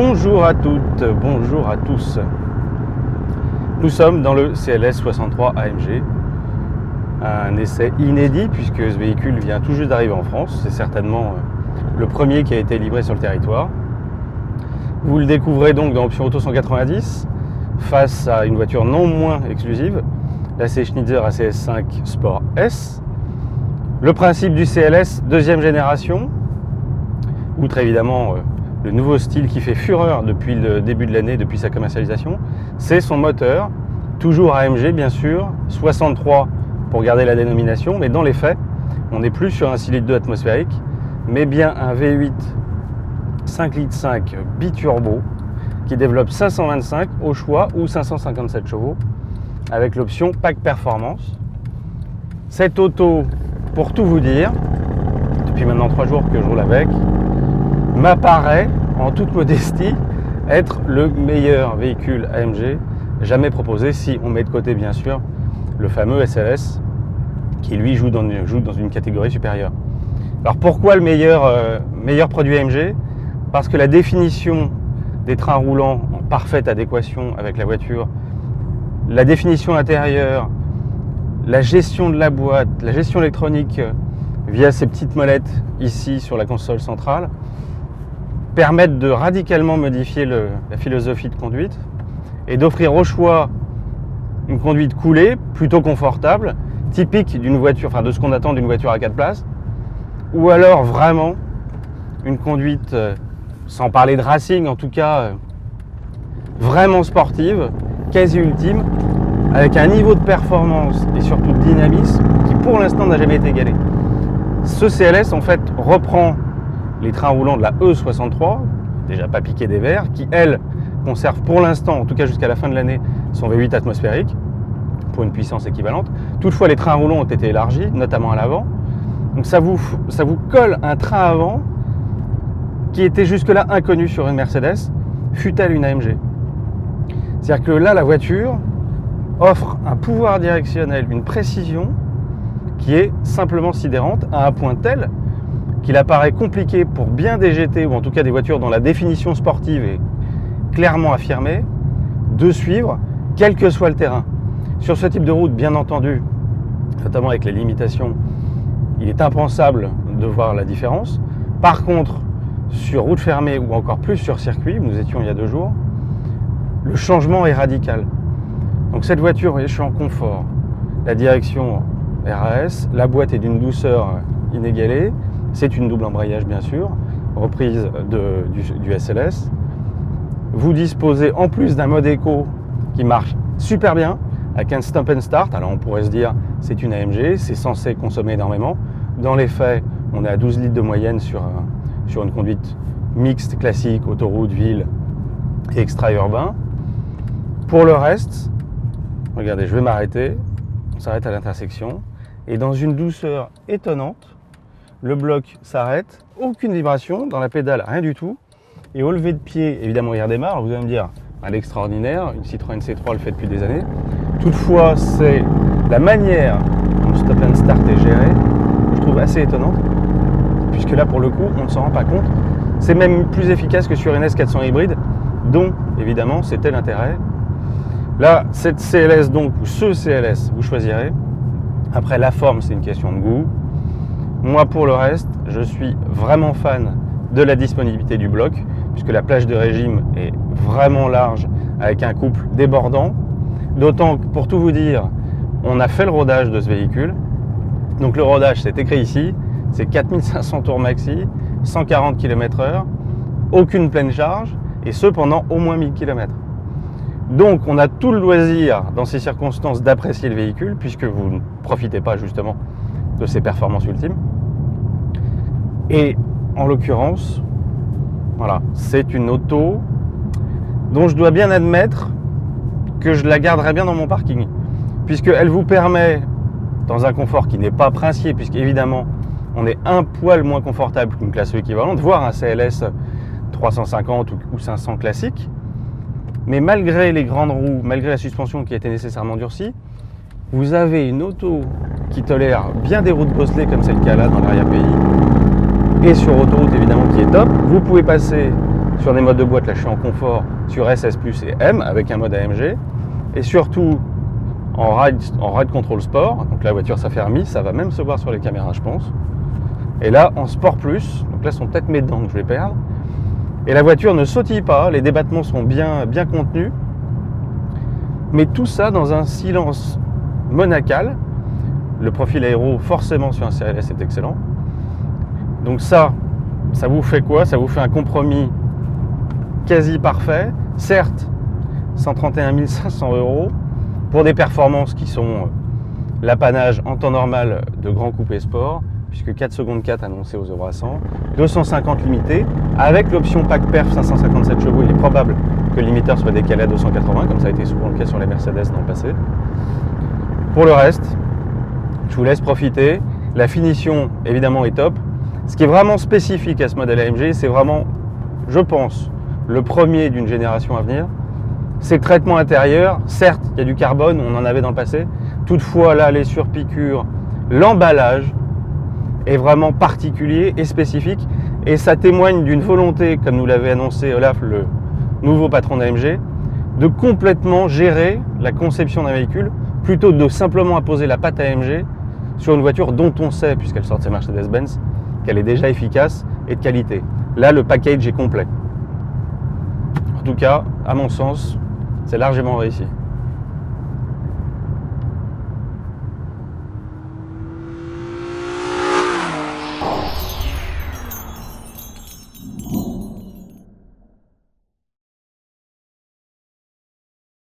Bonjour à toutes, bonjour à tous. Nous sommes dans le CLS 63 AMG, un essai inédit puisque ce véhicule vient tout juste d'arriver en France. C'est certainement le premier qui a été livré sur le territoire. Vous le découvrez donc dans Option Auto 190 face à une voiture non moins exclusive, la Schneider ACS5 Sport S. Le principe du CLS deuxième génération, outre évidemment le nouveau style qui fait fureur depuis le début de l'année, depuis sa commercialisation, c'est son moteur, toujours AMG bien sûr, 63 pour garder la dénomination, mais dans les faits, on n'est plus sur un cylindre 2 atmosphérique, mais bien un V8 5 litres 5 biturbo qui développe 525 au choix ou 557 chevaux avec l'option Pack Performance. Cette auto, pour tout vous dire, depuis maintenant 3 jours que je roule avec, m'apparaît en toute modestie être le meilleur véhicule AMG jamais proposé, si on met de côté bien sûr le fameux SLS qui lui joue dans une catégorie supérieure. Alors pourquoi le meilleur produit AMG? Parce que la définition des trains roulants en parfaite adéquation avec la voiture, la définition intérieure, la gestion de la boîte, la gestion électronique via ces petites molettes ici sur la console centrale, permettent de radicalement modifier la philosophie de conduite et d'offrir au choix une conduite coolée, plutôt confortable, typique d'une voiture, enfin de ce qu'on attend d'une voiture à 4 places, ou alors vraiment une conduite, sans parler de racing, en tout cas vraiment sportive, quasi ultime, avec un niveau de performance et surtout de dynamisme qui pour l'instant n'a jamais été égalé. Ce CLS en fait reprend les trains roulants de la E63, déjà pas piqué des verres, qui elle conserve pour l'instant, en tout cas jusqu'à la fin de l'année, son V8 atmosphérique pour une puissance équivalente. Toutefois, les trains roulants ont été élargis, notamment à l'avant. Donc ça vous colle un train avant qui était jusque-là inconnu sur une Mercedes, fût-elle une AMG. C'est-à-dire que là, la voiture offre un pouvoir directionnel, une précision qui est simplement sidérante, à un point tel qu'il apparaît compliqué pour bien des GT, ou en tout cas des voitures dont la définition sportive est clairement affirmée, de suivre quel que soit le terrain. Sur ce type de route, bien entendu, notamment avec les limitations, il est impensable de voir la différence. Par contre, sur route fermée ou encore plus sur circuit, où nous étions il y a 2 jours, le changement est radical. Donc cette voiture, vous voyez, je suis en confort. La direction RAS, la boîte est d'une douceur inégalée. C'est une double embrayage bien sûr, reprise du SLS. Vous disposez en plus d'un mode éco qui marche super bien, avec un stop and start. Alors on pourrait se dire c'est une AMG, c'est censé consommer énormément. Dans les faits, on est à 12 litres de moyenne sur une conduite mixte, classique, autoroute, ville et extra-urbain. Pour le reste, regardez, je vais m'arrêter, on s'arrête à l'intersection, et dans une douceur étonnante, le bloc s'arrête, aucune vibration, dans la pédale, rien du tout. Et au lever de pied, évidemment, il redémarre. Alors vous allez me dire, à l'extraordinaire, une Citroën C3 le fait depuis des années. Toutefois, c'est la manière dont le stop and start est géré, que je trouve assez étonnante, puisque là, pour le coup, on ne s'en rend pas compte. C'est même plus efficace que sur une S400 hybride, dont, évidemment, c'était l'intérêt. Là, cette CLS, donc, ou ce CLS, vous choisirez. Après, la forme, c'est une question de goût. Moi, pour le reste, je suis vraiment fan de la disponibilité du bloc, puisque la plage de régime est vraiment large, avec un couple débordant. D'autant que, pour tout vous dire, on a fait le rodage de ce véhicule. Donc le rodage, c'est écrit ici, c'est 4500 tours maxi, 140 km/h, aucune pleine charge, et ce pendant au moins 1000 km. Donc on a tout le loisir, dans ces circonstances, d'apprécier le véhicule, puisque vous ne profitez pas justement de ses performances ultimes. Et en l'occurrence, voilà, c'est une auto dont je dois bien admettre que je la garderai bien dans mon parking, puisqu'elle vous permet, dans un confort qui n'est pas princier, puisqu'évidemment on est un poil moins confortable qu'une classe E équivalente, voire un CLS 350 ou 500 classique, mais malgré les grandes roues, malgré la suspension qui a été nécessairement durcie, vous avez une auto qui tolère bien des routes bosselées comme c'est le cas là dans l'arrière-pays, et sur autoroute évidemment qui est top. Vous pouvez passer sur des modes de boîte. Là, je suis en confort sur SS Plus et M avec un mode AMG. Et surtout en ride control sport. Donc la voiture s'affermit, ça va même se voir sur les caméras, je pense. Et là, en sport plus, donc là, sont peut-être mes dents que je vais perdre. Et la voiture ne sautille pas, les débattements sont bien contenus. Mais tout ça dans un silence monacal. Le profil aéro, forcément, sur un CLS est excellent. Donc ça vous fait quoi? Ça vous fait un compromis quasi parfait. Certes, 131 500 € pour des performances qui sont l'apanage en temps normal de grands coupés sport, puisque 4 secondes 4 annoncé aux 0 à 100, 250 limité, avec l'option pack perf 557 chevaux, il est probable que le limiteur soit décalé à 280, comme ça a été souvent le cas sur les Mercedes dans le passé. Pour le reste, je vous laisse profiter. La finition, évidemment, est top. Ce qui est vraiment spécifique à ce modèle AMG, c'est vraiment, je pense, le premier d'une génération à venir. C'est le traitement intérieur. Certes, il y a du carbone, on en avait dans le passé. Toutefois, là, les surpiqûres, l'emballage est vraiment particulier et spécifique. Et ça témoigne d'une volonté, comme nous l'avait annoncé Olaf, le nouveau patron d'AMG, de complètement gérer la conception d'un véhicule plutôt que de simplement imposer la patte AMG sur une voiture dont on sait, puisqu'elle sort de sa Mercedes-Benz, qu'elle est déjà efficace et de qualité. Là, le package est complet. En tout cas, à mon sens, c'est largement réussi.